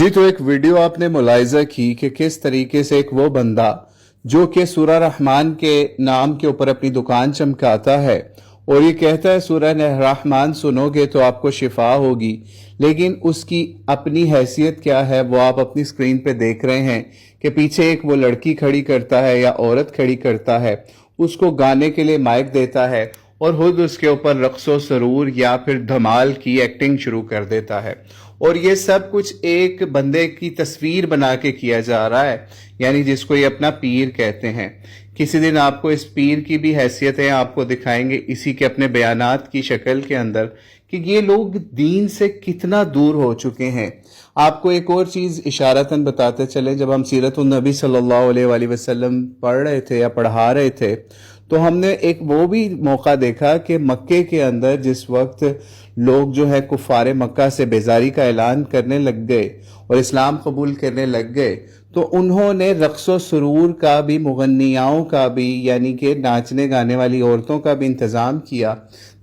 जी, तो एक वीडियो आपने मुलाहिजा की कि किस तरीके से एक वो बंदा जो कि सूरह रहमान के नाम के ऊपर अपनी दुकान चमकाता है और ये कहता है सूरह रहमान सुनोगे तो आपको शिफा होगी, लेकिन उसकी अपनी हैसियत क्या है वो आप अपनी स्क्रीन पे देख रहे हैं कि पीछे एक वो लड़की खड़ी करता है या औरत खड़ी करता है, उसको गाने के लिए माइक देता है और खुद उसके ऊपर रक्सो सरूर या फिर धमाल की एक्टिंग शुरू कर देता है। और ये सब कुछ एक बंदे की तस्वीर बना के किया जा रहा है, यानी जिसको ये अपना पीर कहते हैं। किसी दिन आपको इस पीर की भी हैसियतें आपको दिखाएंगे इसी के अपने बयानात की शक्ल के अंदर कि ये लोग दीन से कितना दूर हो चुके हैं। आपको एक और चीज इशारतन बताते चले, जब हम सीरतुन नबी सल्लल्लाहु अलैहि वसल्लम पढ़ रहे थे या पढ़ा रहे थे तो हमने एक वो भी मौका देखा कि मक्के के अंदर जिस वक्त लोग जो है कुफारे मक्का से बेजारी का ऐलान करने लग गए और इस्लाम कबूल करने लग गए, तो उन्होंने रक्सो सुरूर का भी, मुगन्नियाओं का भी, यानी कि नाचने गाने वाली औरतों का भी इंतज़ाम किया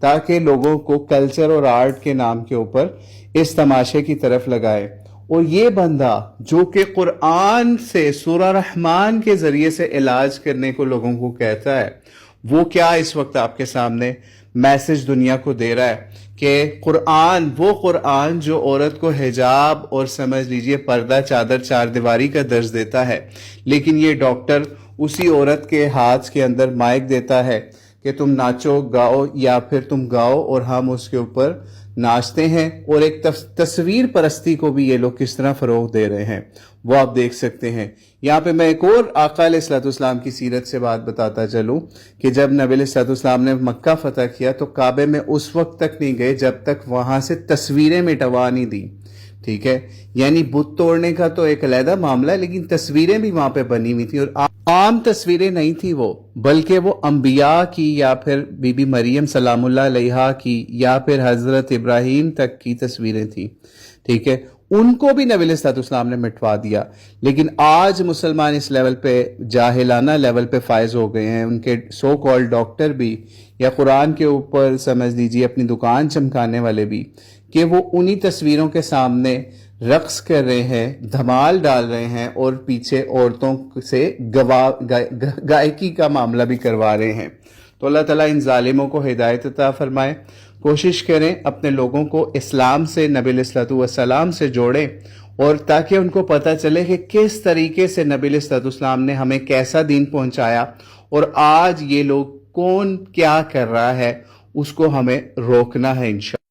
ताकि लोगों को कल्चर और आर्ट के नाम के ऊपर इस तमाशे की तरफ लगाए। और ये बंदा जो कि कुरान से सूरह रहमान के जरिए से इलाज करने को लोगों को कहता है, वो क्या इस वक्त आपके सामने मैसेज दुनिया को दे रहा है कि कुरान, वो कुरान जो औरत को हिजाब और समझ लीजिए पर्दा, चादर, चार दीवारी का दर्ज देता है, लेकिन ये डॉक्टर उसी औरत के हाथ के अंदर माइक देता है कि तुम नाचो गाओ या फिर तुम गाओ और हम उसके ऊपर नाचते हैं। और एक तस्वीर परस्ती को भी ये लोग किस तरह फरोग दे रहे हैं वो आप देख सकते हैं। यहाँ पे मैं एक और आका अलैहिस्सलाम की सीरत से बात बताता चलूं कि जब नबी अलैहिस्सलाम ने मक्का फतह किया तो काबे में उस वक्त तक नहीं गए जब तक वहां से तस्वीरें मिटवा नहीं दी। ठीक है, यानी बुत तोड़ने का तो एक अलहदा मामला है, लेकिन तस्वीरें भी वहां पे बनी हुई थी और आम तस्वीरें नहीं थी वो, बल्कि वो अंबिया की या फिर बीबी मरियम सलामुल्लाह अलैहा की या फिर हजरत इब्राहिम तक की तस्वीरें थी। ठीक है, उनको भी नबी अलैहिस्सलाम ने मिटवा दिया। लेकिन आज मुसलमान इस लेवल पे, जाहिलाना लेवल पे फायज हो गए हैं, उनके सो कॉल्ड डॉक्टर भी या कुरान के ऊपर समझ लीजिए अपनी दुकान चमकाने वाले भी, कि वो उन्हीं तस्वीरों के सामने रक्स कर रहे हैं, धमाल डाल रहे हैं और पीछे औरतों से गायकी का मामला भी करवा रहे हैं। तो अल्लाह ताला इन जालिमों को हिदायत अता फरमाए। कोशिश करें अपने लोगों को इस्लाम से, नबी अलैहिस्सलाम से जोड़ें और ताकि उनको पता चले कि किस तरीके से नबी अलैहिस्सलाम ने हमें कैसा दीन पहुंचाया और आज ये लोग कौन क्या कर रहा है, उसको हमें रोकना है इंशाअल्लाह।